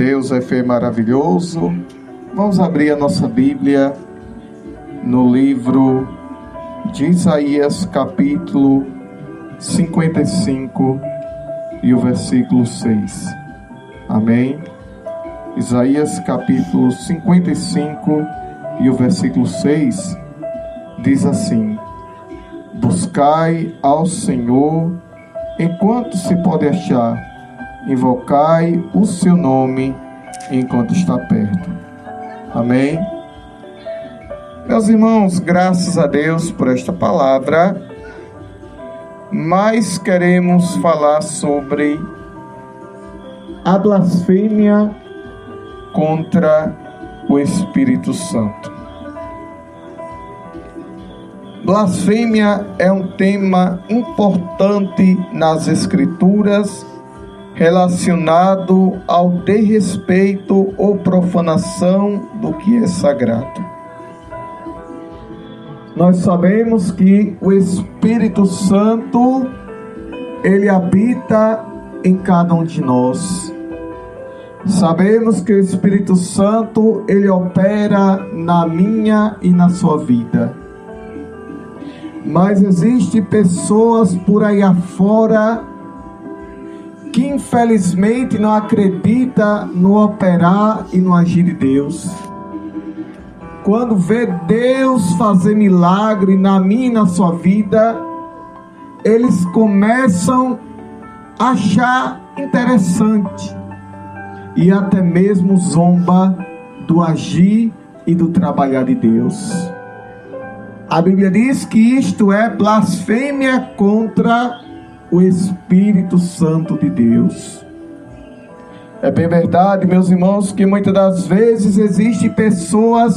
Deus é fiel e maravilhoso. Vamos abrir a nossa Bíblia no livro de Isaías, capítulo 55 e o versículo 6. Amém? Isaías, capítulo 55 e o versículo 6 diz assim: Buscai ao Senhor enquanto se pode achar, invocai o seu nome enquanto está perto. Amém? Meus irmãos, graças a Deus por esta palavra, mas queremos falar sobre a blasfêmia contra o Espírito Santo. Blasfêmia é um tema importante nas Escrituras, relacionado ao desrespeito ou profanação do que é sagrado. Nós sabemos que o Espírito Santo, ele habita em cada um de nós. Sabemos que o Espírito Santo, ele opera na minha e na sua vida. Mas existem pessoas por aí afora que infelizmente não acreditam no operar e no agir de Deus. Quando vê Deus fazer milagre na minha e na sua vida, eles começam a achar interessante e até mesmo zomba do agir e do trabalhar de Deus. A Bíblia diz que isto é blasfêmia contra o Espírito Santo de Deus. É bem verdade, meus irmãos, que muitas das vezes existem pessoas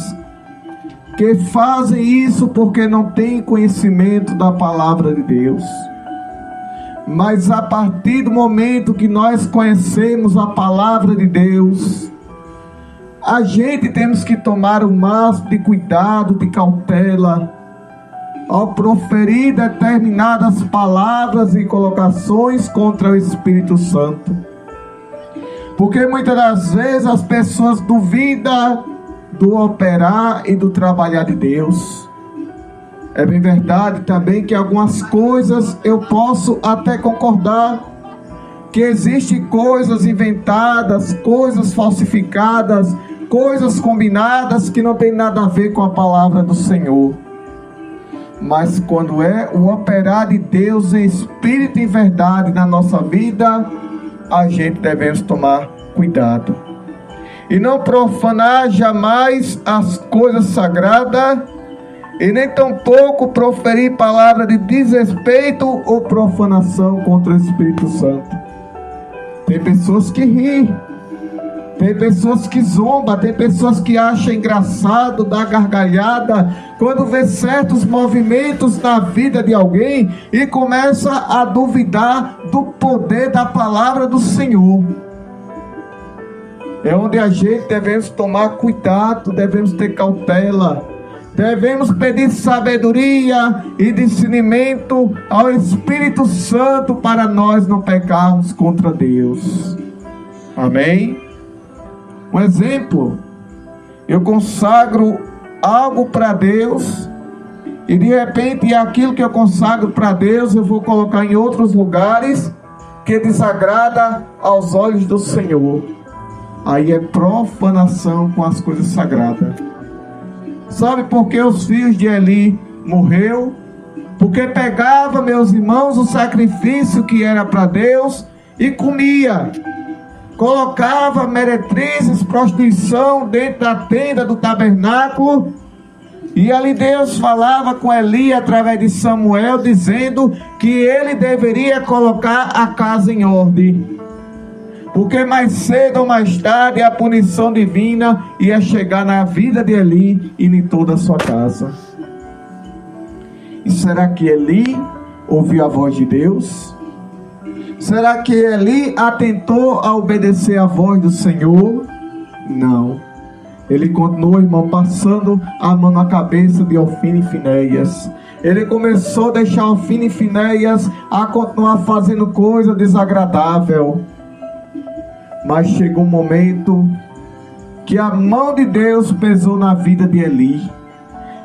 que fazem isso porque não têm conhecimento da palavra de Deus. Mas a partir do momento que nós conhecemos a palavra de Deus, a gente temos que tomar o máximo de cuidado, de cautela, ao proferir determinadas palavras e colocações contra o Espírito Santo. Porque muitas das vezes as pessoas duvidam do operar e do trabalhar de Deus. É bem verdade também que algumas coisas eu posso até concordar, que existem coisas inventadas, coisas falsificadas, coisas combinadas que não tem nada a ver com a palavra do Senhor. Mas quando é o operar de Deus em espírito e verdade na nossa vida, a gente devemos tomar cuidado. E não profanar jamais as coisas sagradas, e nem tampouco proferir palavra de desrespeito ou profanação contra o Espírito Santo. Tem pessoas que riem, tem pessoas que zombam, tem pessoas que acham engraçado, dá gargalhada, quando vê certos movimentos na vida de alguém e começa a duvidar do poder da palavra do Senhor. É onde a gente devemos tomar cuidado, devemos ter cautela, devemos pedir sabedoria e discernimento ao Espírito Santo para nós não pecarmos contra Deus. Amém? Um exemplo, eu consagro algo para Deus e de repente aquilo que eu consagro para Deus eu vou colocar em outros lugares que desagrada aos olhos do Senhor. Aí é profanação com as coisas sagradas. Sabe por que os filhos de Eli morreu? Porque pegava, meus irmãos, o sacrifício que era para Deus e comia. Colocava meretrizes, prostituição dentro da tenda do tabernáculo. E ali Deus falava com Eli através de Samuel, dizendo que ele deveria colocar a casa em ordem. Porque mais cedo ou mais tarde a punição divina ia chegar na vida de Eli e em toda a sua casa. E será que Eli ouviu a voz de Deus? Será que Eli atentou a obedecer a voz do Senhor? Não. Ele continuou, irmão, passando a mão na cabeça de Ofni e Finéias. Ele começou a deixar Ofni e Finéias a continuar fazendo coisa desagradável. Mas chegou um momento que a mão de Deus pesou na vida de Eli.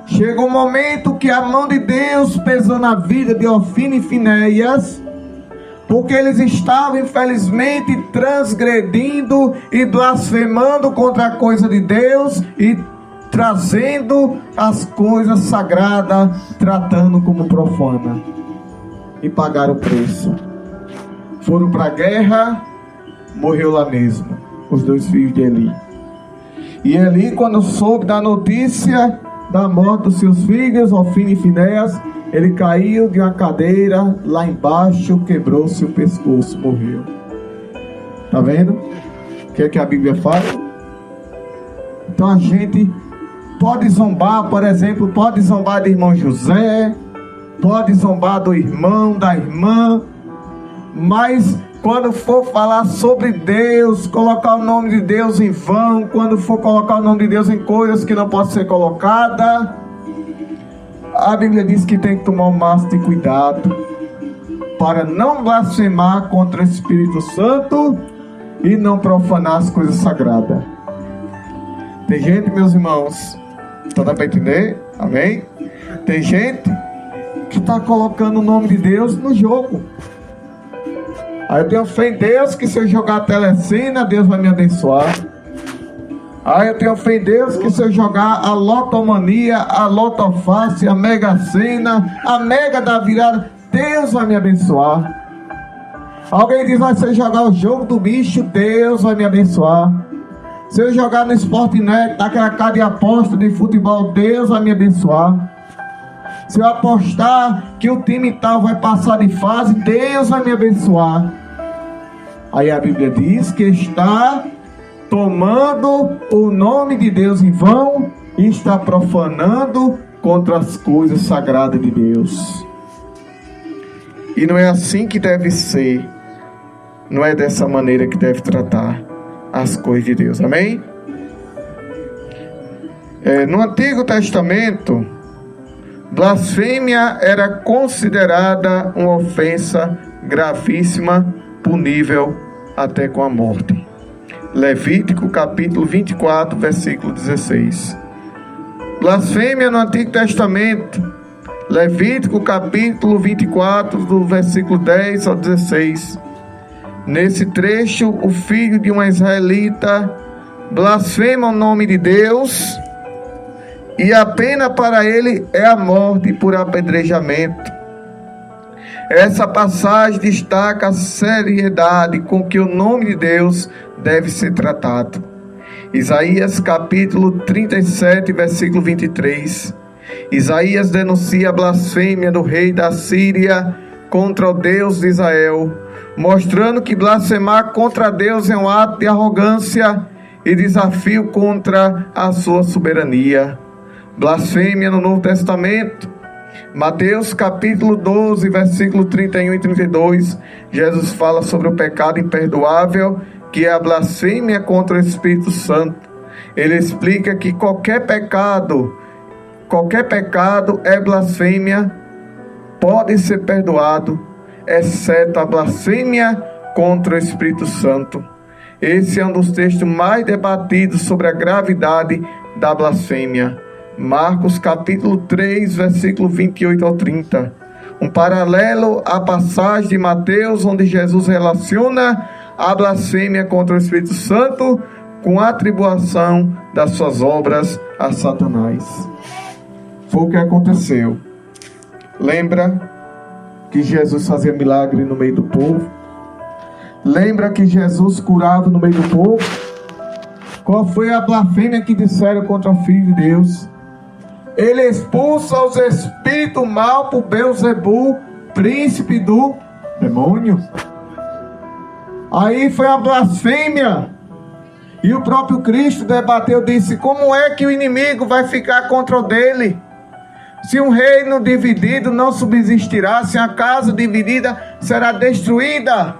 Chegou um momento que a mão de Deus pesou na vida de Ofni e Finéias, porque eles estavam, infelizmente, transgredindo e blasfemando contra a coisa de Deus e trazendo as coisas sagradas, tratando como profana. E pagaram o preço. Foram para a guerra, morreu lá mesmo, os 2 filhos de Eli. E Eli, quando soube da notícia da morte dos seus filhos, Ofni e Finéias, ele caiu de uma cadeira lá embaixo, quebrou-se o pescoço, morreu. Tá vendo? O que é que a Bíblia fala? Então a gente pode zombar, por exemplo, pode zombar do irmão José, pode zombar do irmão, da irmã, mas quando for falar sobre Deus, colocar o nome de Deus em vão, quando for colocar o nome de Deus em coisas que não podem ser colocadas, a Bíblia diz que tem que tomar um máximo de cuidado para não blasfemar contra o Espírito Santo e não profanar as coisas sagradas. Tem gente, meus irmãos, dá para entender? Amém? Tem gente que está colocando o nome de Deus no jogo. Aí eu tenho fé em Deus que se eu jogar a telecena, Deus vai me abençoar. Aí eu tenho fé em Deus que se eu jogar a lotomania, a lotofácil, a mega sena, a mega da virada, Deus vai me abençoar. Alguém diz, mas se eu jogar o jogo do bicho, Deus vai me abençoar. Se eu jogar no Sportnet, naquela casa de aposta de futebol, Deus vai me abençoar. Se eu apostar que o time tal vai passar de fase, Deus vai me abençoar. Aí a Bíblia diz que está tomando o nome de Deus em vão e está profanando contra as coisas sagradas de Deus. E não é assim que deve ser. Não é dessa maneira que deve tratar as coisas de Deus. Amém? No Antigo Testamento, blasfêmia era considerada uma ofensa gravíssima, punível até com a morte. Levítico capítulo 24, versículo 16. Blasfêmia no Antigo Testamento, Levítico capítulo 24, do versículo 10 ao 16. Nesse trecho, o filho de uma israelita blasfema o nome de Deus e a pena para ele é a morte por apedrejamento. Essa passagem destaca a seriedade com que o nome de Deus deve ser tratado. Isaías capítulo 37, versículo 23. Isaías denuncia a blasfêmia do rei da Síria contra o Deus de Israel, mostrando que blasfemar contra Deus é um ato de arrogância e desafio contra a sua soberania. Blasfêmia no Novo Testamento, Mateus capítulo 12, versículo 31 e 32, Jesus fala sobre o pecado imperdoável, que é a blasfêmia contra o Espírito Santo. Ele explica que qualquer pecado é blasfêmia, pode ser perdoado, exceto a blasfêmia contra o Espírito Santo. Esse é um dos textos mais debatidos sobre a gravidade da blasfêmia. Marcos capítulo 3, versículo 28 ao 30. Um paralelo à passagem de Mateus, onde Jesus relaciona a blasfêmia contra o Espírito Santo com a atribuição das suas obras a Satanás. Foi o que aconteceu. Lembra que Jesus fazia milagre no meio do povo? Lembra que Jesus curava no meio do povo? Qual foi a blasfêmia que disseram contra o Filho de Deus? Ele expulsa os espíritos mal por Beelzebul, príncipe do demônio. Aí foi a blasfêmia. E o próprio Cristo debateu, disse: como é que o inimigo vai ficar contra o dele? Se um reino dividido não subsistirá, se a casa dividida será destruída.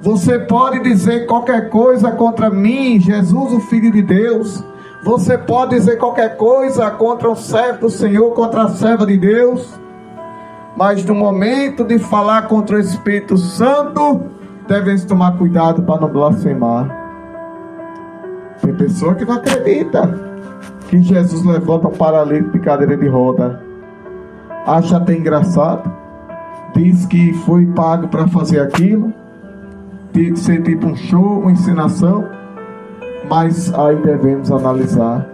Você pode dizer qualquer coisa contra mim, Jesus, o Filho de Deus. Você pode dizer qualquer coisa contra o servo do Senhor, contra a serva de Deus. Mas no momento de falar contra o Espírito Santo, devemos tomar cuidado para não blasfemar. Tem pessoa que não acredita que Jesus levanta um paralítico de cadeira de roda. Acha até engraçado. Diz que foi pago para fazer aquilo. De ser tipo um show, uma encenação. Mas aí devemos analisar.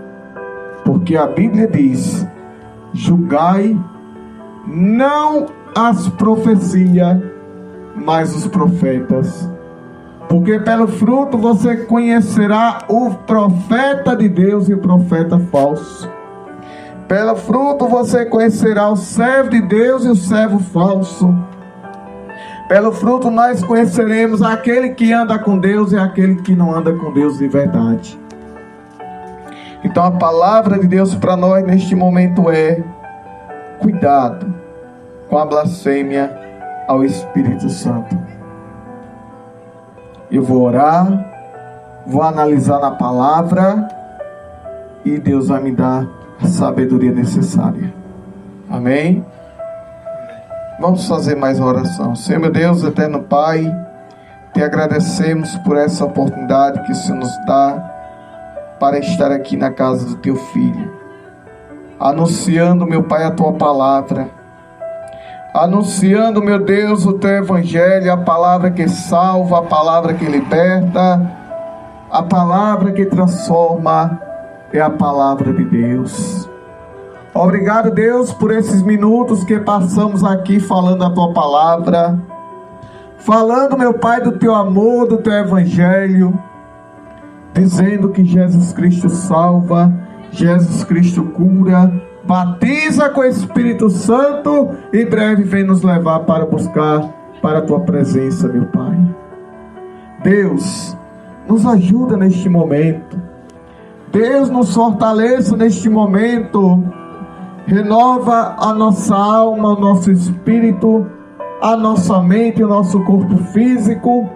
Porque a Bíblia diz: julgai não as profecias, mas os profetas. Porque pelo fruto você conhecerá o profeta de Deus e o profeta falso. Pelo fruto você conhecerá o servo de Deus e o servo falso. Pelo fruto nós conheceremos aquele que anda com Deus e aquele que não anda com Deus de verdade. Então a palavra de Deus para nós neste momento é: cuidado com a blasfêmia ao Espírito Santo. Eu vou orar, vou analisar na palavra e Deus vai me dar a sabedoria necessária. Amém? Vamos fazer mais uma oração. Senhor meu Deus, eterno Pai, te agradecemos por essa oportunidade que o Senhor nos dá para estar aqui na casa do teu Filho, anunciando, meu Pai, a tua palavra, anunciando, meu Deus, o teu evangelho, a palavra que salva, a palavra que liberta, a palavra que transforma, é a palavra de Deus. Obrigado, Deus, por esses minutos que passamos aqui falando a tua palavra, falando, meu Pai, do teu amor, do teu evangelho, dizendo que Jesus Cristo salva, Jesus Cristo cura, batiza com o Espírito Santo e breve vem nos levar para buscar para a tua presença, meu Pai. Deus, nos ajuda neste momento. Deus, nos fortaleça neste momento. Renova a nossa alma, o nosso espírito, a nossa mente, o nosso corpo físico,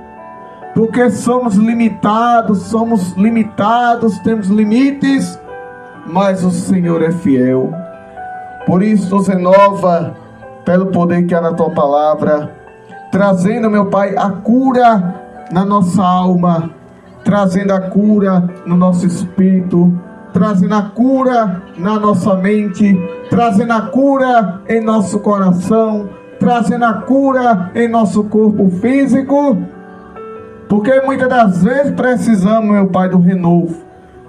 porque somos limitados, temos limites, mas o Senhor é fiel. Por isso nos renova pelo poder que há na tua palavra, trazendo, meu Pai, a cura na nossa alma, trazendo a cura no nosso espírito, trazendo a cura na nossa mente, trazendo a cura em nosso coração, trazendo a cura em nosso corpo físico, porque muitas das vezes precisamos, meu Pai, do renovo,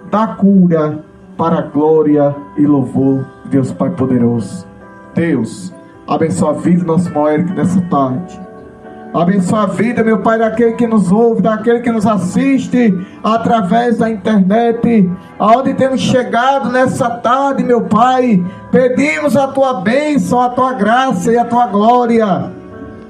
da cura, para a glória e louvor de Deus Pai poderoso. Deus, abençoa a vida do nosso irmão Eric nessa tarde. Abençoa a vida, meu Pai, daquele que nos ouve, daquele que nos assiste através da internet, aonde temos chegado nessa tarde, meu Pai. Pedimos a tua bênção, a tua graça e a tua glória.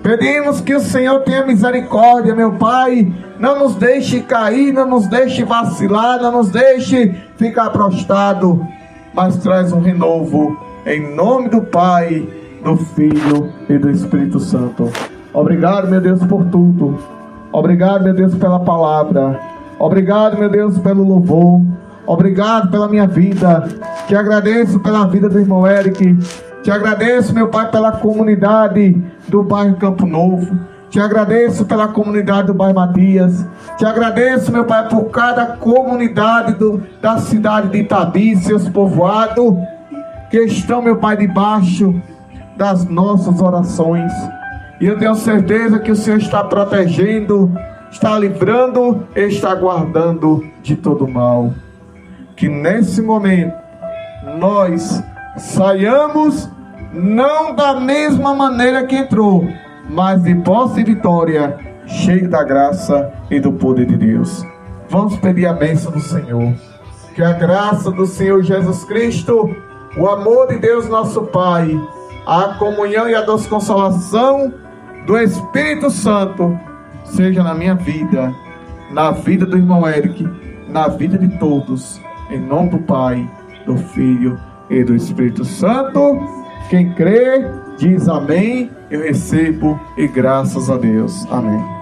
Pedimos que o Senhor tenha misericórdia, meu Pai. Não nos deixe cair, não nos deixe vacilar, não nos deixe ficar prostrado, mas traz um renovo, em nome do Pai, do Filho e do Espírito Santo. Obrigado, meu Deus, por tudo. Obrigado, meu Deus, pela palavra. Obrigado, meu Deus, pelo louvor. Obrigado pela minha vida. Te agradeço pela vida do irmão Eric. Te agradeço, meu Pai, pela comunidade do bairro Campo Novo. Te agradeço pela comunidade do bairro Matias. Te agradeço, meu Pai, por cada comunidade da cidade de Itabi, seus povoados, que estão, meu Pai, debaixo das nossas orações. E eu tenho certeza que o Senhor está protegendo, está livrando e está guardando de todo mal. Que nesse momento nós saiamos não da mesma maneira que entrou, mas de posse e vitória, cheio da graça e do poder de Deus. Vamos pedir a bênção do Senhor. Que a graça do Senhor Jesus Cristo, o amor de Deus nosso Pai, a comunhão e a doce consolação do Espírito Santo seja na minha vida, na vida do irmão Eric, na vida de todos, em nome do Pai, do Filho e do Espírito Santo. Quem crê, diz amém. Eu recebo e graças a Deus. Amém.